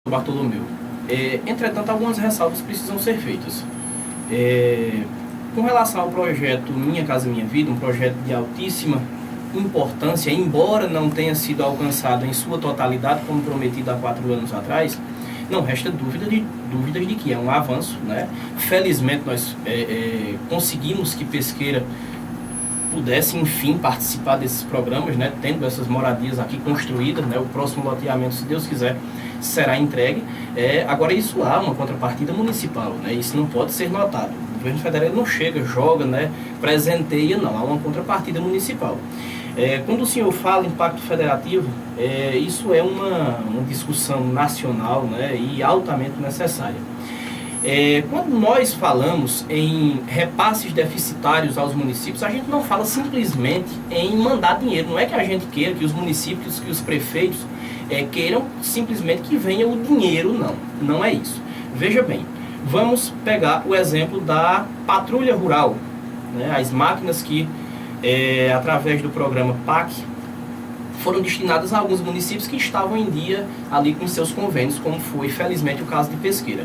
Bartolomeu. Entretanto, algumas ressalvas precisam ser feitas. Com relação ao projeto Minha Casa Minha Vida, um projeto de altíssima importância, embora não tenha sido alcançado em sua totalidade, como prometido há 4 anos atrás, não resta dúvidas de que é um avanço, né? Felizmente nós conseguimos que Pesqueira pudesse, enfim, participar desses programas, né? Tendo essas moradias aqui construídas, né? O próximo loteamento, se Deus quiser, será entregue. Agora, isso há uma contrapartida municipal, né? Isso não pode ser notado. O governo federal não chega, joga, né? Presenteia, não. Há uma contrapartida municipal. Quando o senhor fala em pacto federativo, isso é uma discussão nacional, né? E altamente necessária. Quando nós falamos em repasses deficitários aos municípios, a gente não fala simplesmente em mandar dinheiro. Não é que a gente queira que os municípios, que os prefeitos queiram simplesmente que venha o dinheiro, não. Não é isso. Veja bem, vamos pegar o exemplo da patrulha rural, né? As máquinas que, através do programa PAC, foram destinadas a alguns municípios que estavam em dia ali com seus convênios, como foi, felizmente, o caso de Pesqueira.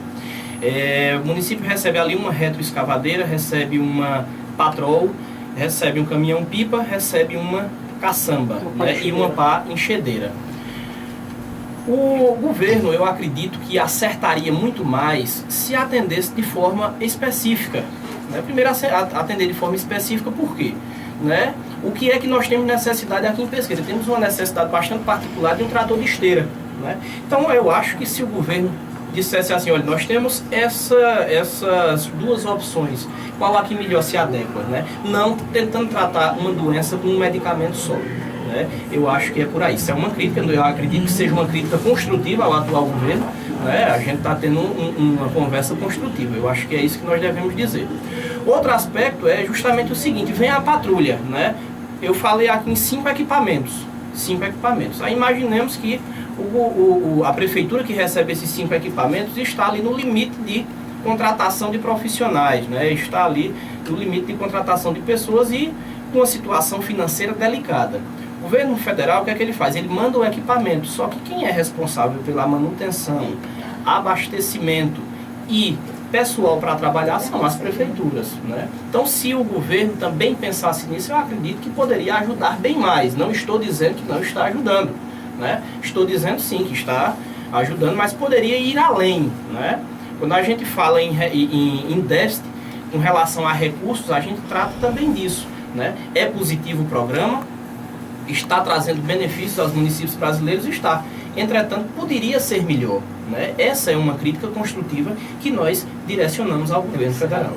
O município recebe ali uma retroescavadeira, recebe uma patrol, recebe um caminhão-pipa, recebe uma caçamba, né, e uma pá enxedeira. O governo, eu acredito que acertaria muito mais se atendesse de forma específica. Né? Primeiro, atender de forma específica, por quê? Né? O que é que nós temos necessidade aqui em Pesqueira? Temos uma necessidade bastante particular de um trator de esteira. Né? Então, eu acho que se o governo dissesse assim, olha, nós temos essas duas opções, qual a que melhor se adequa, né? Não tentando tratar uma doença com um medicamento só, né? Eu acho que é por aí. Isso é uma crítica, eu acredito que seja uma crítica construtiva ao atual governo, né? A gente está tendo uma conversa construtiva, eu acho que é isso que nós devemos dizer. Outro aspecto é justamente o seguinte, vem a patrulha, né? Eu falei aqui em 5 equipamentos. Aí imaginemos que a prefeitura que recebe esses 5 equipamentos está ali no limite de contratação de profissionais, né? Está ali no limite de contratação de pessoas e com uma situação financeira delicada. O governo federal, o que é que ele faz? Ele manda o equipamento, só que quem é responsável pela manutenção, abastecimento e pessoal para trabalhar são as prefeituras, né? Então, se o governo também pensasse nisso, eu acredito que poderia ajudar bem mais. Não estou dizendo que não está ajudando, né? Estou dizendo sim que está ajudando, mas poderia ir além, né? Quando a gente fala em déficit com relação a recursos, a gente trata também disso, né? É positivo o programa, está trazendo benefícios aos municípios brasileiros, está. Entretanto, poderia ser melhor, né? Essa é uma crítica construtiva que nós direcionamos ao governo federal.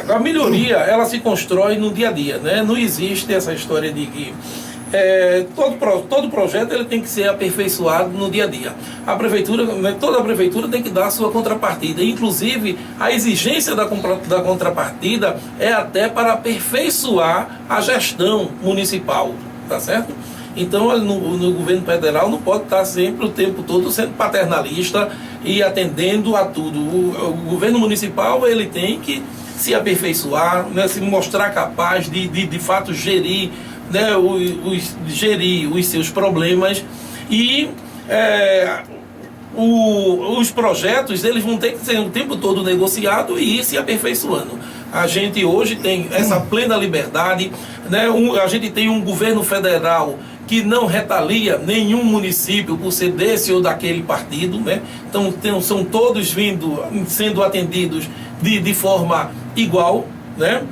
A melhoria, ela se constrói no dia a dia, né? Não existe essa história de que todo projeto ele tem que ser aperfeiçoado no dia a dia. A prefeitura, né, toda a prefeitura tem que dar a sua contrapartida. Inclusive, a exigência da contrapartida é até para aperfeiçoar a gestão municipal, tá certo? Então, no governo federal não pode estar sempre o tempo todo sendo paternalista e atendendo a tudo. O governo municipal ele tem que se aperfeiçoar, né, se mostrar capaz de fato gerir, né, gerir os seus problemas e os projetos eles vão ter que ser o tempo todo negociado e ir se aperfeiçoando. A gente hoje tem essa plena liberdade, né, a gente tem um governo federal que não retalia nenhum município por ser desse ou daquele partido, né? Então são todos sendo atendidos de forma igual, né?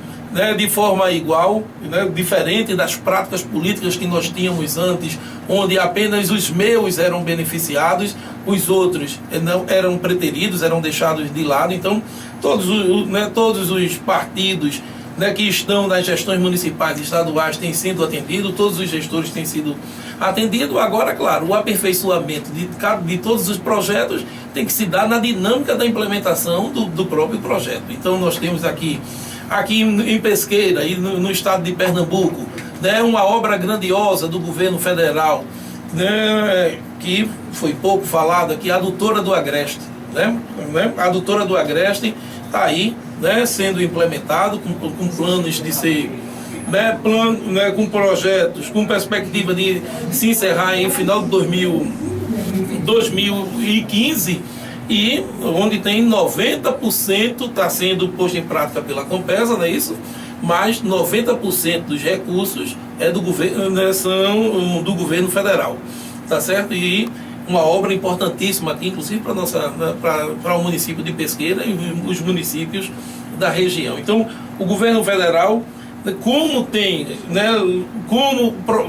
De forma igual, né? Diferente das práticas políticas que nós tínhamos antes, onde apenas os meus eram beneficiados, os outros não eram preteridos, eram deixados de lado. Então todos os partidos, né, que estão nas gestões municipais e estaduais têm sido atendidos, todos os gestores têm sido atendidos. Agora, claro, o aperfeiçoamento de todos os projetos tem que se dar na dinâmica da implementação do próprio projeto. Então, nós temos aqui em Pesqueira e no estado de Pernambuco, né, uma obra grandiosa do governo federal, né, que foi pouco falada aqui, a adutora do Agreste. Né? A adutora do Agreste está aí, né, sendo implementado com planos de ser, né, com projetos, com perspectiva de se encerrar em final de 2015, e onde tem 90% está sendo posto em prática pela Compesa, não é isso? Mas 90% dos recursos do governo, né, são do governo federal, tá certo? E uma obra importantíssima aqui, inclusive para o município de Pesqueira e os municípios da região. Então, o governo federal, como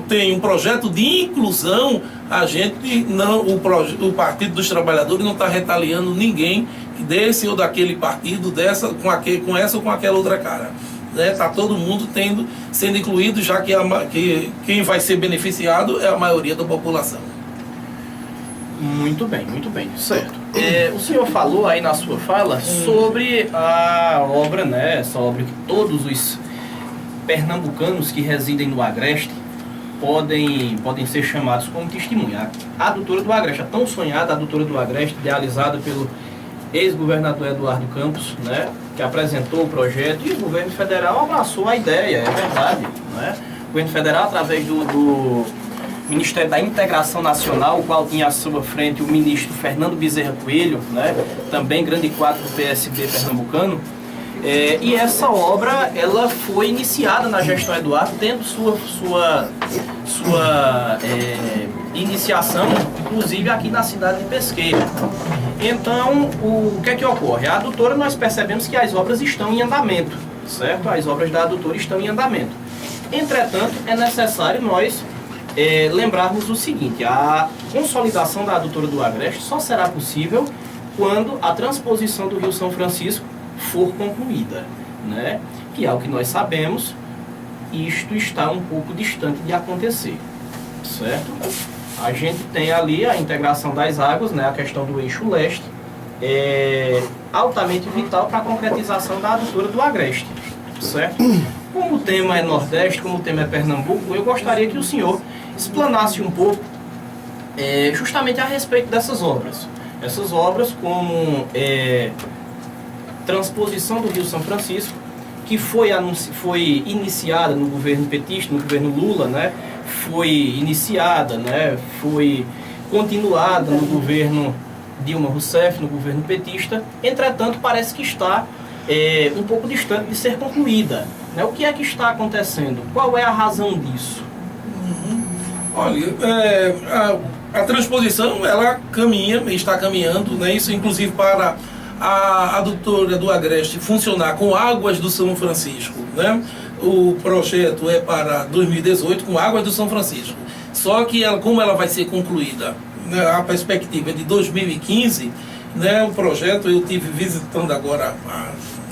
tem um projeto de inclusão, a gente não, o Partido dos Trabalhadores não está retaliando ninguém desse ou daquele partido, com essa ou com aquela outra cara. Está todo mundo sendo incluído, já que quem vai ser beneficiado é a maioria da população. Muito bem, certo. O senhor falou aí na sua fala sobre a obra, né, essa obra que todos os pernambucanos que residem no Agreste podem ser chamados como testemunha. A adutora do Agreste, a tão sonhada adutora do Agreste, idealizada pelo ex-governador Eduardo Campos, né, que apresentou o projeto, e o governo federal abraçou a ideia, é verdade. Né? O governo federal, através do Ministério da Integração Nacional, o qual tinha à sua frente o ministro Fernando Bezerra Coelho, né, também grande quadro do PSB pernambucano, e essa obra ela foi iniciada na gestão Eduardo, tendo sua iniciação, inclusive aqui na cidade de Pesqueira. Então, o que é que ocorre? A adutora, nós percebemos que as obras estão em andamento, certo? As obras da adutora estão em andamento. Entretanto, é necessário nós lembrarmos o seguinte: a consolidação da adutora do Agreste só será possível quando a transposição do Rio São Francisco for concluída, né? Que é o que nós sabemos, isto está um pouco distante de acontecer, certo? A gente tem ali a integração das águas, né? A questão do eixo leste, altamente vital para a concretização da adutora do Agreste, certo? Como o tema é Nordeste, como o tema é Pernambuco, eu gostaria que o senhor explanasse um pouco justamente a respeito dessas obras. Essas obras como transposição do Rio São Francisco, que foi iniciada no governo petista, no governo Lula, né? Foi iniciada, né? Foi continuada no governo Dilma Rousseff, no governo petista. Entretanto, parece que está um pouco distante de ser concluída, né? O que é que está acontecendo? Qual é a razão disso? Olha, a transposição ela está caminhando, né? Isso inclusive para a adutora do Agreste funcionar com águas do São Francisco, né? O projeto é para 2018 com águas do São Francisco. Só que como ela vai ser concluída, né, a perspectiva é de 2015, né? O projeto eu tive visitando agora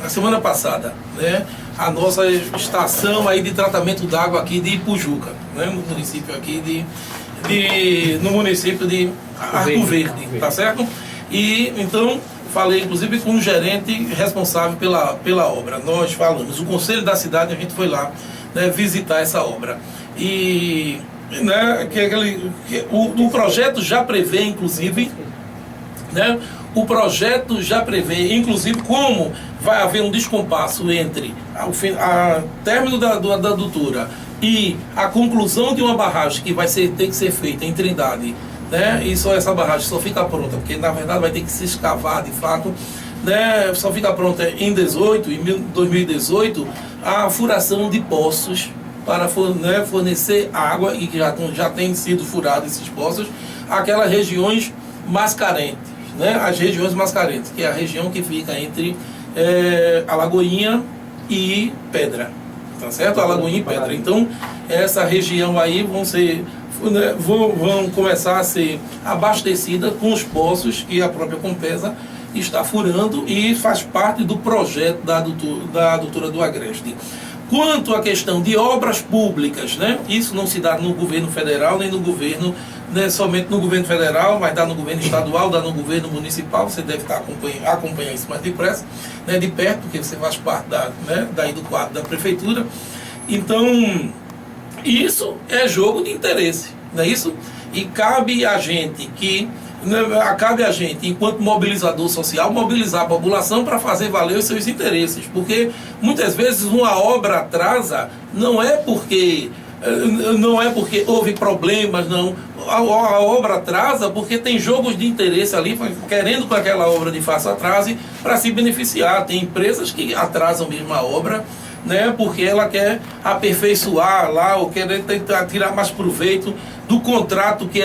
a semana passada, né? A nossa estação aí de tratamento d'água aqui de Ipujuca, né? No município aqui no município de Arco Verde, tá certo? E então falei inclusive com o gerente responsável pela obra. Nós falamos, o conselho da cidade, a gente foi lá, né, visitar essa obra. E né, o projeto já prevê, inclusive, né, o projeto já prevê, inclusive, como vai haver um descompasso entre o término da adutora e a conclusão de uma barragem que tem que ser feita em Trindade, né? E essa barragem só fica pronta, porque na verdade vai ter que se escavar de fato, né? Só fica pronta em 2018, a furação de poços para fornecer água, e que já tem sido furados esses poços, aquelas regiões mais carentes, né? As regiões mais carentes, que é a região que fica entre Alagoinha e Pedra, tá certo? Alagoinha e Pedra. Então, essa região aí vão começar a ser abastecidas com os poços que a própria Compesa está furando, e faz parte do projeto da adutora do Agreste. Quanto à questão de obras públicas, né? Isso não se dá no governo federal, nem no governo, né, somente no governo federal, mas dá no governo estadual, dá no governo municipal. Você deve estar acompanhando isso mais depressa, né, de perto, porque você faz parte daí do quadro da prefeitura. Então, isso é jogo de interesse, não é isso? E cabe a gente enquanto mobilizador social, mobilizar a população para fazer valer os seus interesses, porque muitas vezes uma obra atrasa não é porque não é porque houve problemas, não. A obra atrasa porque tem jogos de interesse ali, querendo que aquela obra de fato atrase para se beneficiar. Tem empresas que atrasam mesmo a obra, né, porque ela quer aperfeiçoar lá, ou quer tentar tirar mais proveito do contrato que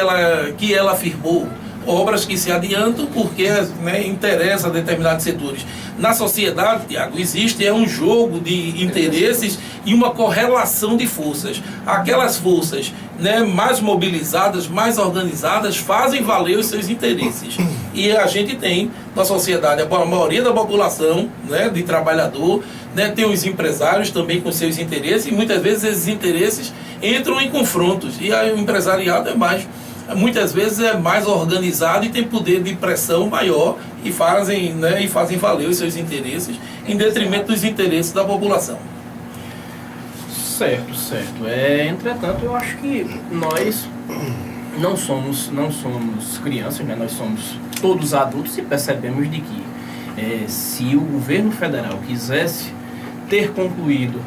ela firmou. Obras que se adiantam porque, né, interessa a determinados setores. Na sociedade, Tiago, existe um jogo de interesses e uma correlação de forças. Aquelas forças, né, mais mobilizadas, mais organizadas, fazem valer os seus interesses. E a gente tem na sociedade a maioria da população, né, de trabalhador, né, tem os empresários também com seus interesses, e muitas vezes esses interesses entram em confrontos. E aí o empresariado muitas vezes é mais organizado e tem poder de pressão maior e fazem valer os seus interesses em detrimento dos interesses da população. Certo. Entretanto, eu acho que nós não somos crianças, né? Nós somos todos adultos e percebemos de que se o governo federal quisesse ter concluído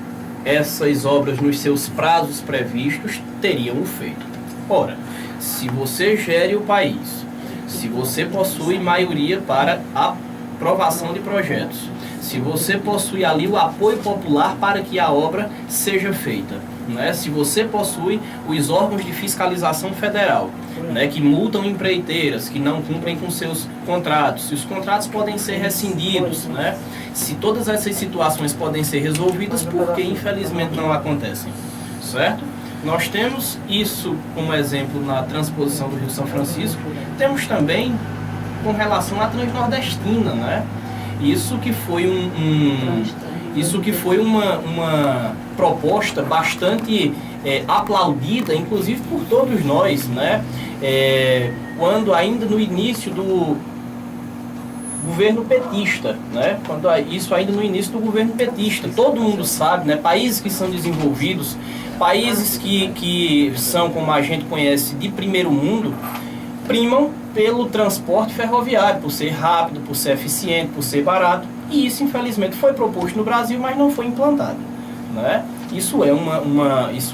essas obras nos seus prazos previstos, teriam feito. Ora, se você gere o país, se você possui maioria para aprovação de projetos, se você possui ali o apoio popular para que a obra seja feita, né? Se você possui os órgãos de fiscalização federal, né, que multam empreiteiras que não cumprem com seus contratos, se os contratos podem ser rescindidos, né? Se todas essas situações podem ser resolvidas, porque infelizmente não acontecem, certo? Nós temos isso como exemplo na transposição do Rio São Francisco, temos também com relação à Transnordestina, né? Isso que foi uma proposta bastante aplaudida, inclusive por todos nós, né? Quando ainda no início do governo petista, né? Isso ainda no início do governo petista, todo mundo sabe, né? Países que são desenvolvidos, países que são, como a gente conhece, de primeiro mundo, primam pelo transporte ferroviário, por ser rápido, por ser eficiente, por ser barato. E isso, infelizmente, foi proposto no Brasil, mas não foi implantado, né? Isso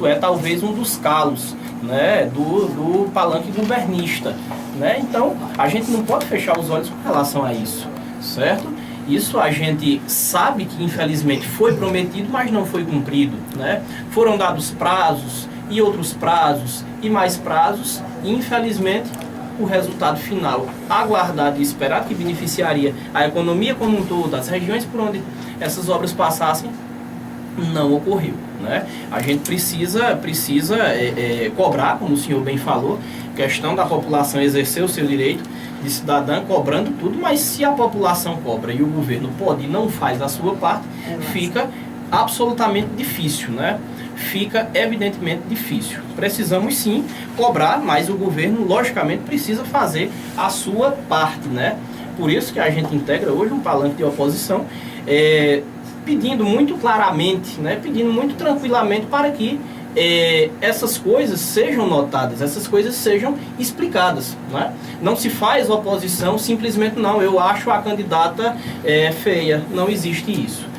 é talvez um dos calos, né, do palanque governista, né? Então, a gente não pode fechar os olhos com relação a isso, certo? Isso a gente sabe que, infelizmente, foi prometido, mas não foi cumprido, né? Foram dados prazos e outros prazos e mais prazos, e, infelizmente, o resultado final aguardado e esperado, que beneficiaria a economia como um todo, as regiões por onde essas obras passassem, não ocorreu, né? A gente precisa cobrar, como o senhor bem falou, questão da população exercer o seu direito de cidadã cobrando tudo, mas se a população cobra e o governo pode e não faz a sua parte, fica absolutamente difícil, né? Fica evidentemente difícil. Precisamos sim cobrar, mas o governo logicamente precisa fazer a sua parte, né? Por isso que a gente integra hoje um palanque de oposição, pedindo muito claramente, né? Pedindo muito tranquilamente para que essas coisas sejam notadas, essas coisas sejam explicadas, né? Não se faz oposição simplesmente não, eu acho a candidata feia, não existe isso.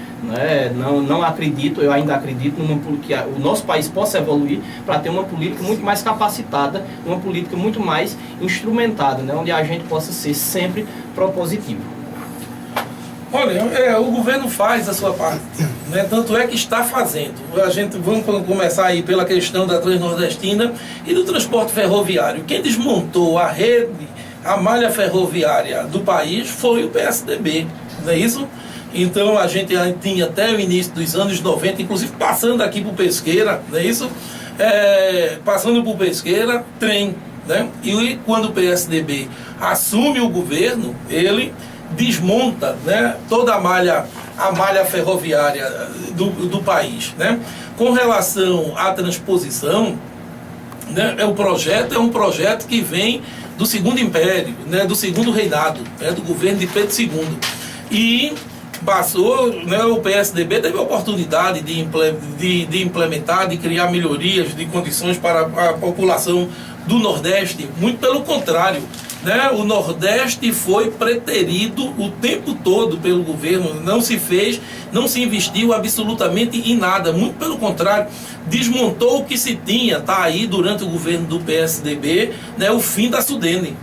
Não acredito, eu ainda acredito que o nosso país possa evoluir para ter uma política muito mais capacitada, uma política muito mais instrumentada, né, onde a gente possa ser sempre propositivo. Olha, o governo faz a sua parte, né? Tanto é que está fazendo. Vamos começar aí pela questão da Transnordestina e do transporte ferroviário. Quem desmontou a rede, a malha ferroviária do país foi o PSDB, não é isso? Então a gente tinha até o início dos anos 90, inclusive passando aqui por Pesqueira, não é isso? Passando por Pesqueira, trem, né? E quando o PSDB assume o governo, ele desmonta, né, toda a malha ferroviária do país, né? Com relação à transposição, né, é um projeto que vem do Segundo Império, né, do Segundo Reinado, né, do governo de Pedro II. E passou, né, o PSDB teve a oportunidade de implementar, de criar melhorias de condições para a população do Nordeste. Muito pelo contrário, né? O Nordeste foi preterido o tempo todo pelo governo, não se fez, não se investiu absolutamente em nada, muito pelo contrário, desmontou o que se tinha. Está aí durante o governo do PSDB, né, o fim da Sudene,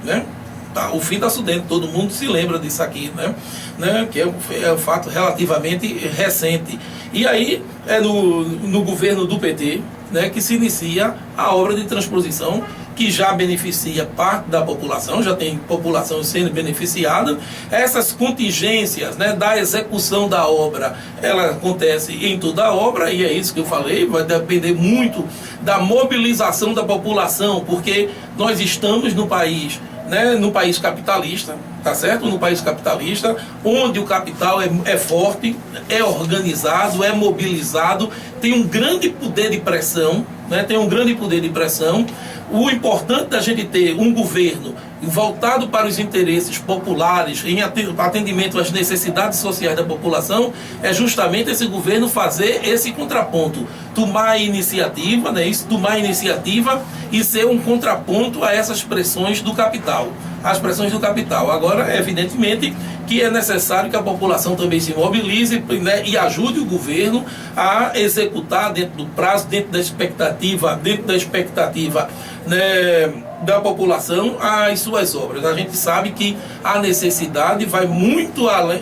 né? Tá, o fim da Sudene, todo mundo se lembra disso aqui, né? Que é um fato relativamente recente. E aí é no governo do PT, né, que se inicia a obra de transposição, que já beneficia parte da população, já tem população sendo beneficiada. Essas contingências, né, da execução da obra, ela acontece em toda a obra, e é isso que eu falei, vai depender muito da mobilização da população, porque nós estamos no país, né, no país capitalista, tá certo? No país capitalista, onde o capital é forte, é organizado, é mobilizado, tem um grande poder de pressão, né? Tem um grande poder de pressão. O importante da gente ter um governo voltado para os interesses populares, em atendimento às necessidades sociais da população, é justamente esse governo fazer esse contraponto, tomar a iniciativa, né? Isso, tomar a iniciativa e ser um contraponto a essas pressões do capital. As pressões do capital. Agora, evidentemente, que é necessário que a população também se mobilize, né, e ajude o governo a executar dentro do prazo, dentro da expectativa, né, da população as suas obras. A gente sabe que a necessidade vai muito além,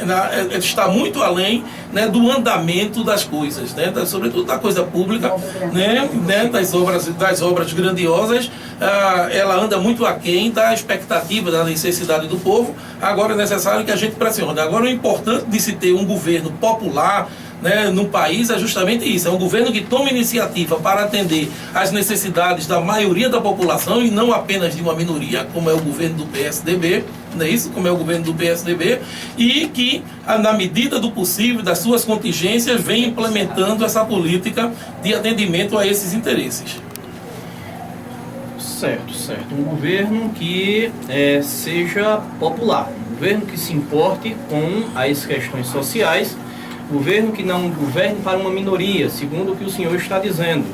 está muito além, né, do andamento das coisas, né, sobretudo da coisa pública, né, das obras grandiosas. Ela anda muito aquém da expectativa, da necessidade do povo. Agora é necessário que a gente pressione. Agora, o importante de se ter um governo popular, né, no país é justamente isso, é um governo que toma iniciativa para atender às necessidades da maioria da população e não apenas de uma minoria, como é o governo do PSDB, não é isso? Como é o governo do PSDB, e que, na medida do possível, das suas contingências, vem implementando essa política de atendimento a esses interesses. Certo. Um governo que seja popular, um governo que se importe com as questões sociais, governo que não governe para uma minoria, segundo o que o senhor está dizendo.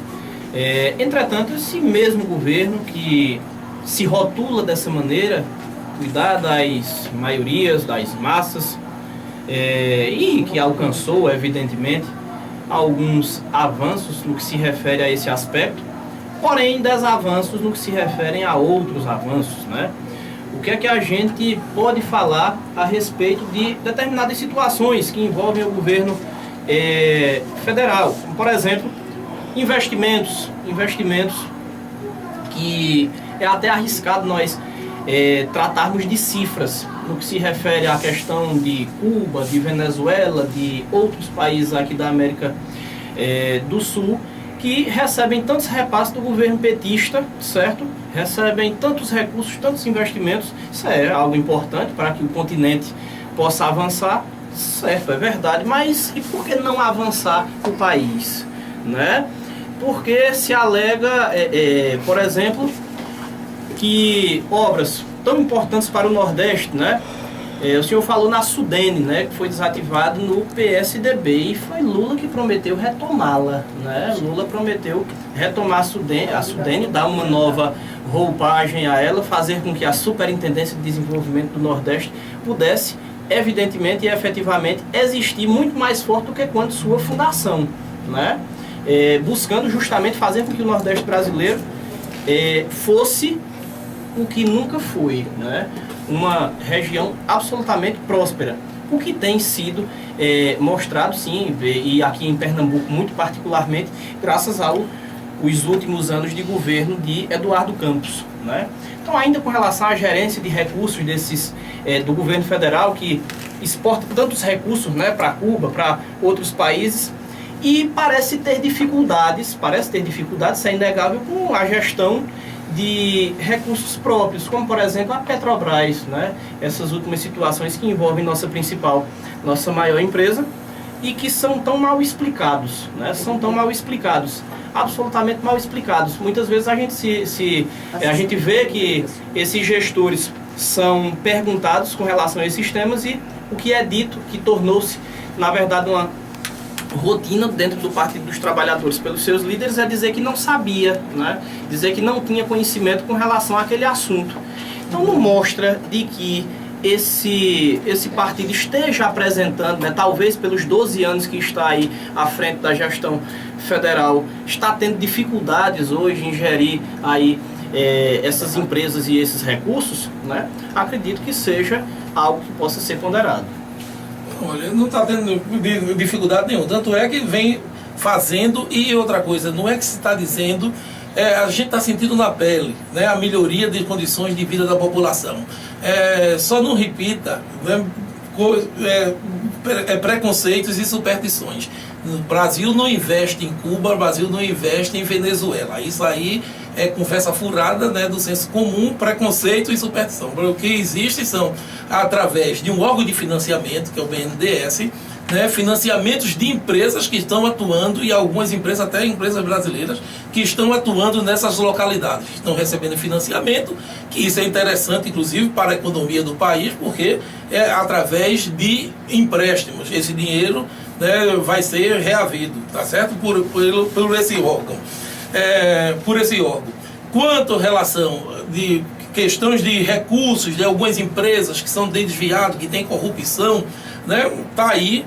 Entretanto, esse mesmo governo que se rotula dessa maneira, cuidar das maiorias, das massas, e que alcançou, evidentemente, alguns avanços no que se refere a esse aspecto, porém desavanços no que se referem a outros avanços, né? O que é que a gente pode falar a respeito de determinadas situações que envolvem o governo federal? Como, por exemplo, investimentos que é até arriscado nós tratarmos de cifras no que se refere à questão de Cuba, de Venezuela, de outros países aqui da América do Sul, que recebem tantos repasses do governo petista, certo? Recebem tantos recursos, tantos investimentos. Isso é algo importante para que o continente possa avançar, certo, é verdade. Mas e por que não avançar o país, né? Porque se alega, por exemplo, que obras tão importantes para o Nordeste, né? O senhor falou na Sudene, né, que foi desativado no PSDB, e foi Lula que prometeu retomá-la, né? Lula prometeu retomar a Sudene, dar uma nova roupagem a ela, fazer com que a Superintendência de Desenvolvimento do Nordeste pudesse, evidentemente e efetivamente, existir muito mais forte do que quando sua fundação, né? Buscando justamente fazer com que o Nordeste brasileiro fosse o que nunca foi, né? Uma região absolutamente próspera, o que tem sido mostrado, sim, e aqui em Pernambuco muito particularmente, graças aos últimos anos de governo de Eduardo Campos, né? Então, ainda com relação à gerência de recursos do governo federal, que exporta tantos recursos, né, para Cuba, para outros países, e parece ter dificuldades, isso é inegável, com a gestão de recursos próprios, como por exemplo a Petrobras, né? Essas últimas situações que envolvem nossa maior empresa, e que são tão mal explicados, né? São tão mal explicados, absolutamente mal explicados. Muitas vezes a gente vê que esses gestores são perguntados com relação a esses temas, e o que é dito, que tornou-se, na verdade, uma rotina dentro do Partido dos Trabalhadores pelos seus líderes, é dizer que não sabia, né? Dizer que não tinha conhecimento com relação àquele assunto, Então não mostra de que esse partido esteja apresentando, né, talvez pelos 12 anos que está aí à frente da gestão federal, está tendo dificuldades hoje em gerir aí essas empresas e esses recursos, né? Acredito que seja algo que possa ser ponderado. Olha, não está tendo dificuldade nenhuma, tanto é que vem fazendo. E outra coisa, não é que se está dizendo, a gente está sentindo na pele, né, a melhoria de condições de vida da população. Só não repita, né, preconceitos e superstições. O Brasil não investe em Cuba, o Brasil não investe em Venezuela. Isso aí é conversa furada, né, do senso comum, preconceito e superstição. O que existe são, através de um órgão de financiamento, que é o BNDES, né, financiamentos de empresas que estão atuando, e algumas empresas, até empresas brasileiras, que estão atuando nessas localidades. Estão recebendo financiamento, que isso é interessante, inclusive, para a economia do país, porque é através de empréstimos. Esse dinheiro, né, vai ser reavido, tá certo? Por esse órgão. Por esse órgão. Quanto à relação de questões de recursos de algumas empresas que são desviados, que tem corrupção, né, tá aí.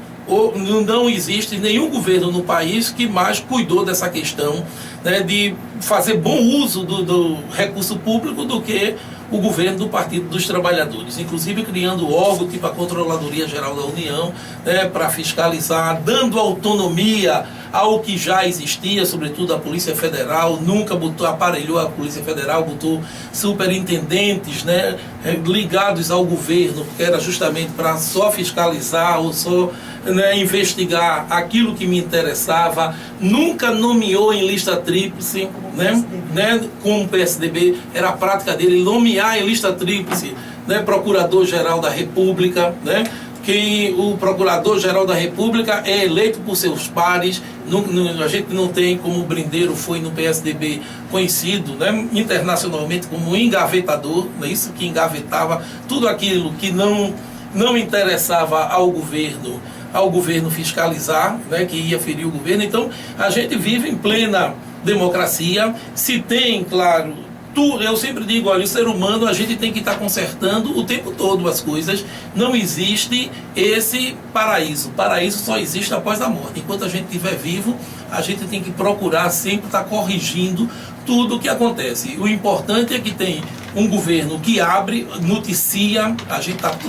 Não existe nenhum governo no país que mais cuidou dessa questão, né, de fazer bom uso do recurso público do que o governo do Partido dos Trabalhadores, inclusive criando órgão tipo a Controladoria Geral da União, né, para fiscalizar, dando autonomia ao que já existia, sobretudo a Polícia Federal. Nunca aparelhou a Polícia Federal, botou superintendentes, né, ligados ao governo, que era justamente para só fiscalizar ou só, né, investigar aquilo que me interessava. Nunca nomeou em lista tríplice, né, como o PSDB, era a prática dele nomear em lista tríplice, né, Procurador-Geral da República, né, que o Procurador-Geral da República é eleito por seus pares. A gente não tem, como o Brindeiro foi no PSDB, conhecido, né, internacionalmente como engavetador, né, isso que engavetava tudo aquilo que não interessava ao governo fiscalizar, né, que ia ferir o governo. Então a gente vive em plena democracia. Se tem, claro, eu sempre digo, olha, o ser humano, a gente tem que estar consertando o tempo todo as coisas. Não existe esse paraíso. Paraíso só existe após a morte. Enquanto a gente estiver vivo, a gente tem que procurar sempre estar corrigindo tudo o que acontece. O importante é que tem um governo que abre, noticia,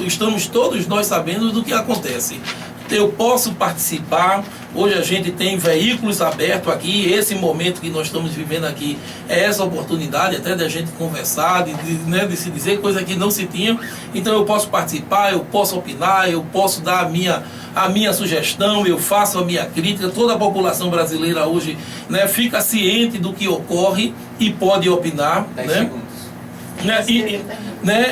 estamos todos nós sabendo do que acontece. Eu posso participar. Hoje a gente tem veículos abertos aqui. Esse momento que nós estamos vivendo aqui é essa oportunidade até de a gente conversar, de se dizer coisa que não se tinha. Então eu posso participar, eu posso opinar, eu posso dar a minha sugestão, eu faço a minha crítica. Toda a população brasileira hoje, né, fica ciente do que ocorre e pode opinar,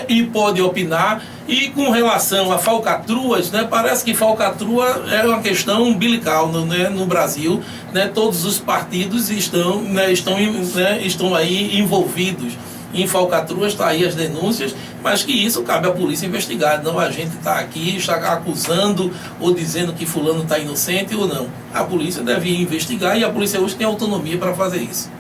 e pode opinar. E com relação a falcatruas, né, parece que falcatrua é uma questão umbilical, né, no Brasil, né, todos os partidos estão aí envolvidos em falcatruas. Está aí as denúncias, mas que isso cabe à polícia investigar. Não a gente está aqui acusando ou dizendo que fulano está inocente ou não. A polícia deve investigar, e a polícia hoje tem autonomia para fazer isso.